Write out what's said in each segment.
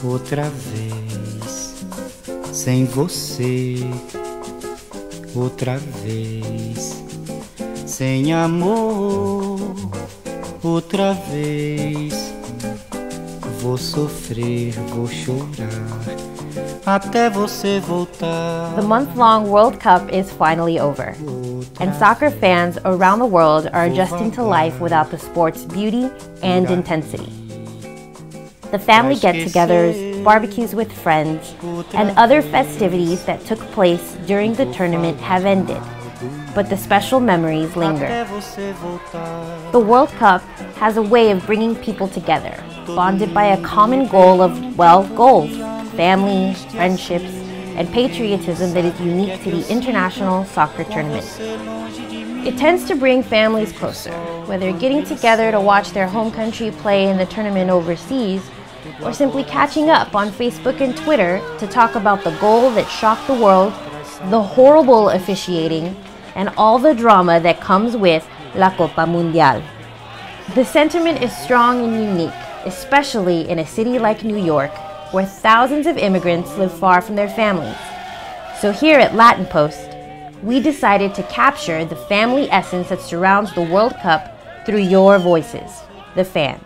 Outra vez, sem você. Outra vez, sem amor. Outra vez, vou sofrer, vou chorar, até você voltar. The month-long World Cup is finally over, and soccer fans around the world are adjusting to life without the sport's beauty and intensity. The family get-togethers, barbecues with friends, and other festivities that took place during the tournament have ended, but the special memories linger. The World Cup has a way of bringing people together, bonded by a common goal of, well, goals, family, friendships, and patriotism that is unique to the international soccer tournament. It tends to bring families closer, whether getting together to watch their home country play in the tournament overseas, or simply catching up on Facebook and Twitter to talk about the goal that shocked the world, the horrible officiating, and all the drama that comes with La Copa Mundial. The sentiment is strong and unique, especially in a city like New York, where thousands of immigrants live far from their families. So here at Latin Post, we decided to capture the family essence that surrounds the World Cup through your voices, the fans.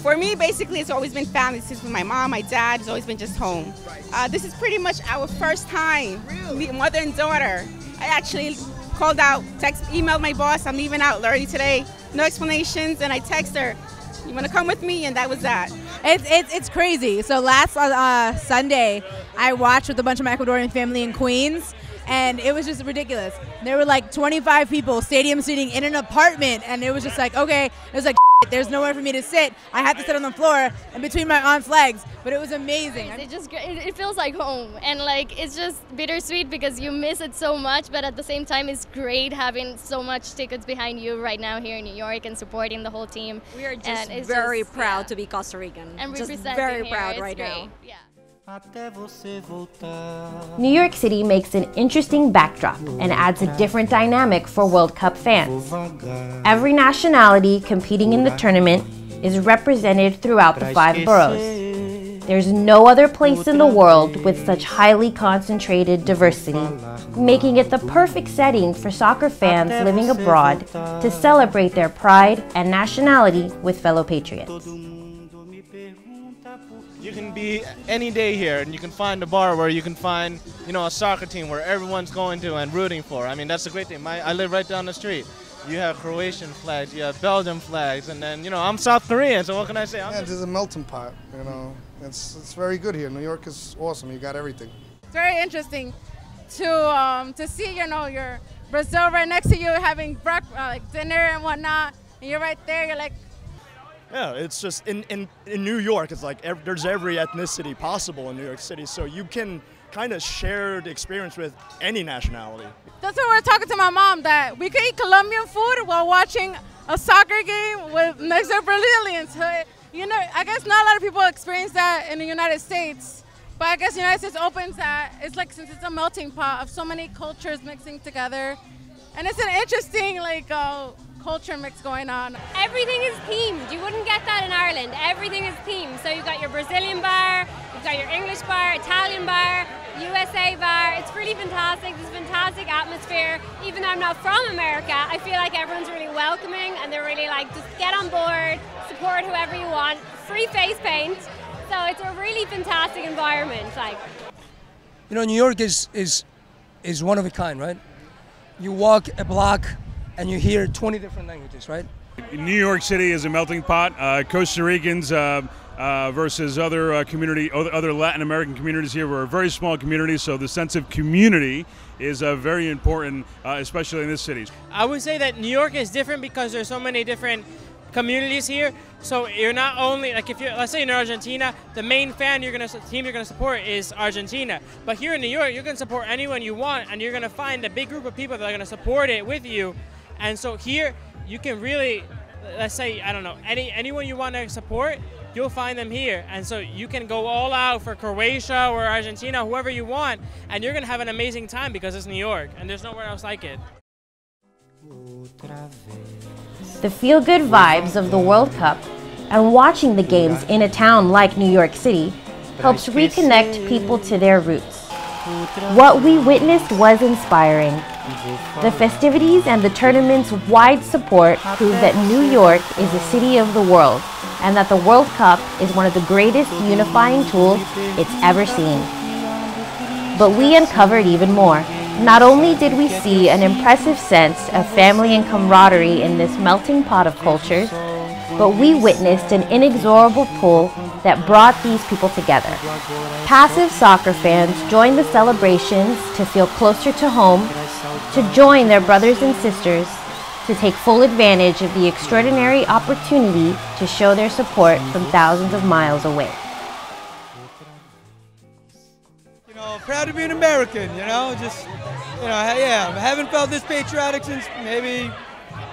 For me, basically, it's always been family. Since with my mom, my dad, it's always been just home. This is pretty much our first time, mother and daughter. I actually called out, emailed my boss, I'm leaving out early today. No explanations, and I text her, you want to come with me? And that was that. It's crazy. So last Sunday, I watched with a bunch of my Ecuadorian family in Queens, and it was just ridiculous. There were like 25 people, stadium seating in an apartment, and it was just like, okay, it was like, there's nowhere for me to sit. I had to sit on the floor and between my aunt's legs, but it was amazing. It feels like home, and like it's just bittersweet because you miss it so much, but at the same time it's great having so much tickets behind you right now here in New York and supporting the whole team. We are just very proud to be Costa Rican. And just representing very here. proud It's right great. now. Yeah. New York City makes an interesting backdrop and adds a different dynamic for World Cup fans. Every nationality competing in the tournament is represented throughout the 5 boroughs. There's no other place in the world with such highly concentrated diversity, making it the perfect setting for soccer fans living abroad to celebrate their pride and nationality with fellow patriots. You can be any day here, and you can find a bar where you can find, a soccer team where everyone's going to and rooting for. I mean, that's the great thing. I live right down the street. You have Croatian flags, you have Belgian flags, and then, I'm South Korean, so what can I say? Yeah, it's a melting pot, It's very good here. New York is awesome. You got everything. It's very interesting to see, your Brazil right next to you having dinner and whatnot, and you're right there, you're like, yeah, it's just in New York, it's like there's every ethnicity possible in New York City, so you can kind of share the experience with any nationality. That's what we're talking to my mom, that we can eat Colombian food while watching a soccer game with next to Brazilians. I guess not a lot of people experience that in the United States, but I guess the United States opens that. It's like, since it's a melting pot of so many cultures mixing together, and it's an interesting culture mix going on. Everything is themed. You wouldn't get that in Ireland. Everything is themed. So you've got your Brazilian bar, you've got your English bar, Italian bar, USA bar. It's really fantastic. There's a fantastic atmosphere. Even though I'm not from America, I feel like everyone's really welcoming and they're really like, just get on board, support whoever you want, free face paint. So it's a really fantastic environment. New York is one of a kind, right? You walk a block and you hear 20 different languages, right? New York City is a melting pot. Costa Ricans versus other other Latin American communities here. We're a very small community, so the sense of community is very important, especially in this city. I would say that New York is different because there's so many different communities here. So you're not only let's say in Argentina, the main team you're gonna support is Argentina. But here in New York, you can support anyone you want, and you're gonna find a big group of people that are gonna support it with you. And so here, you can really, let's say, I don't know, anyone you want to support, you'll find them here. And so you can go all out for Croatia or Argentina, whoever you want, and you're going to have an amazing time because it's New York, and there's nowhere else like it. The feel-good vibes of the World Cup and watching the games in a town like New York City helps reconnect people to their roots. What we witnessed was inspiring. The festivities and the tournament's wide support prove that New York is a city of the world and that the World Cup is one of the greatest unifying tools it's ever seen. But we uncovered even more. Not only did we see an impressive sense of family and camaraderie in this melting pot of cultures, but we witnessed an inexorable pull that brought these people together. Passive soccer fans joined the celebrations to feel closer to home, to join their brothers and sisters, to take full advantage of the extraordinary opportunity to show their support from thousands of miles away. You know, proud to be an American, you know, just, you know, yeah, I haven't felt this patriotic since maybe,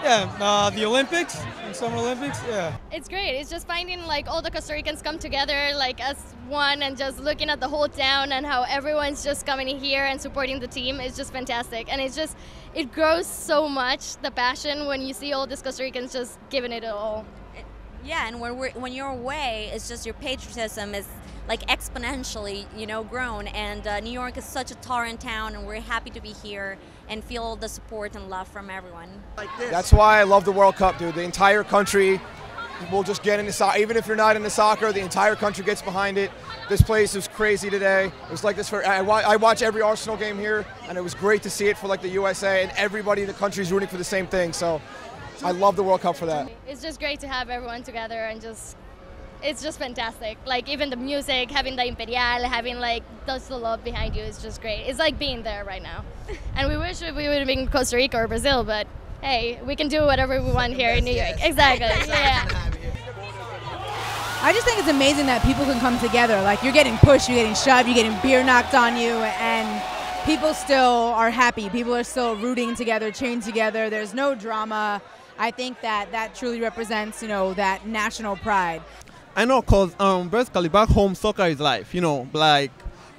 the Olympics, the Summer Olympics, yeah. It's great. It's just finding like all the Costa Ricans come together like as one and just looking at the whole town and how everyone's just coming here and supporting the team is just fantastic. And it's just, it grows so much, the passion, when you see all these Costa Ricans just giving it all. Yeah, and when you're away, it's just your patriotism is like exponentially, you know, grown. And New York is such a tolerant town, and we're happy to be here and feel the support and love from everyone. That's why I love the World Cup, dude. The entire country will just get into soccer. Even if you're not into soccer, the entire country gets behind it. This place was crazy today. It was like this for, I watch every Arsenal game here, and it was great to see it for like the USA, and everybody in the country is rooting for the same thing. So I love the World Cup for that. It's just great to have everyone together and just, it's just fantastic. Like even the music, having the Imperial, having like the love behind you is just great. It's like being there right now. And we wish we would have been in Costa Rica or Brazil, but hey, we can do whatever we want here in New York. Exactly, yeah. I just think it's amazing that people can come together. Like you're getting pushed, you're getting shoved, you're getting beer knocked on you, and people still are happy. People are still rooting together, cheering together. There's no drama. I think that truly represents, you know, that national pride. I know, because basically back home soccer is life, you know, like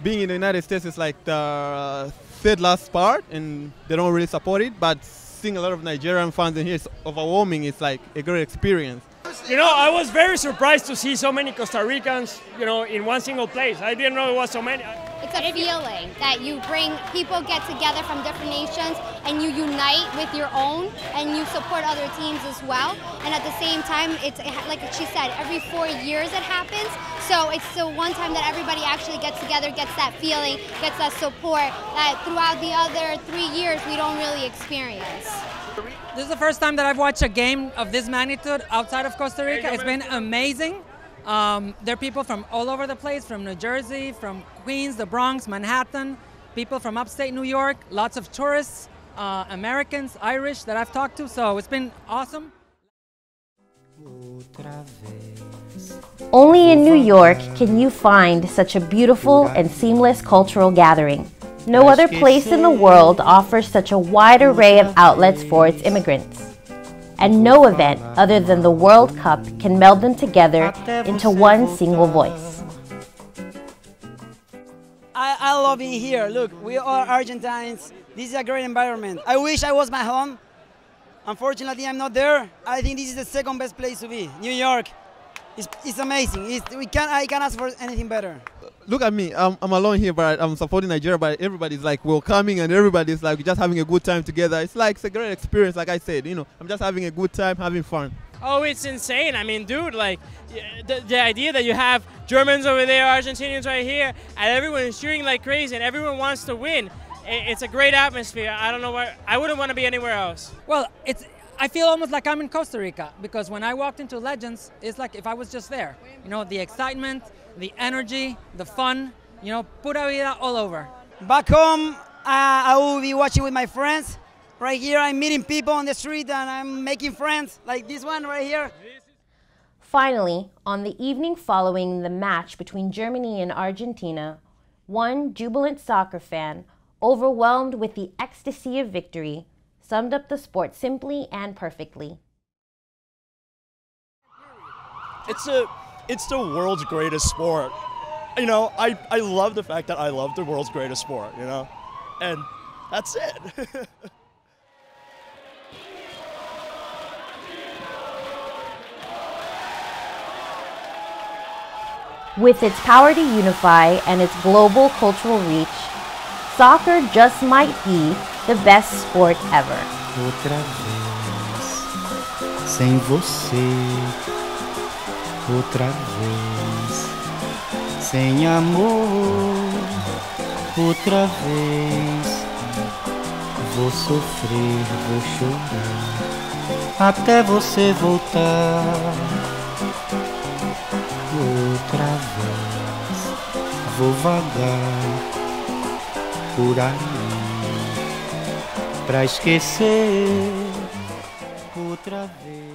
being in the United States is like the third last part and they don't really support it, but seeing a lot of Nigerian fans in here is overwhelming. It's like a great experience. You know, I was very surprised to see so many Costa Ricans, you know, in one single place. I didn't know there was so many. It's a feeling that you bring, people get together from different nations and you unite with your own and you support other teams as well. And at the same time, it's like she said, every 4 years it happens. So it's the one time that everybody actually gets together, gets that feeling, gets that support that throughout the other 3 years we don't really experience. This is the first time that I've watched a game of this magnitude outside of Costa Rica. It's been amazing. There are people from all over the place, from New Jersey, from Queens, the Bronx, Manhattan, people from upstate New York, lots of tourists, Americans, Irish that I've talked to, so it's been awesome. Only in New York can you find such a beautiful and seamless cultural gathering. No other place in the world offers such a wide array of outlets for its immigrants. And no event other than the World Cup can meld them together into one single voice. I love being here. Look, we are Argentines. This is a great environment. I wish I was my home. Unfortunately, I'm not there. I think this is the second best place to be. New York. It's amazing. I can't ask for anything better. Look at me, I'm alone here, but I'm supporting Nigeria, but everybody's like welcoming and everybody's like just having a good time together. It's like, it's a great experience, like I said, you know, I'm just having a good time, having fun. Oh, it's insane. I mean, dude, like, the idea that you have Germans over there, Argentinians right here, and everyone is cheering like crazy, and everyone wants to win. It's a great atmosphere. I don't know where, I wouldn't want to be anywhere else. Well, I feel almost like I'm in Costa Rica, because when I walked into Legends, it's like if I was just there. You know, the excitement, the energy, the fun, you know, pura vida all over. Back home, I will be watching with my friends. Right here, I'm meeting people on the street and I'm making friends, like this one right here. Finally, on the evening following the match between Germany and Argentina, one jubilant soccer fan, overwhelmed with the ecstasy of victory, summed up the sport simply and perfectly. It's the world's greatest sport. You know, I love the fact that I love the world's greatest sport, you know, and that's it. With its power to unify and its global cultural reach, soccer just might be the best sport ever. Outra vez, sem você. Outra vez, sem amor. Outra vez, vou sofrer, vou chorar, até você voltar. Outra vez, vou vagar por aí, pra esquecer. Outra vez.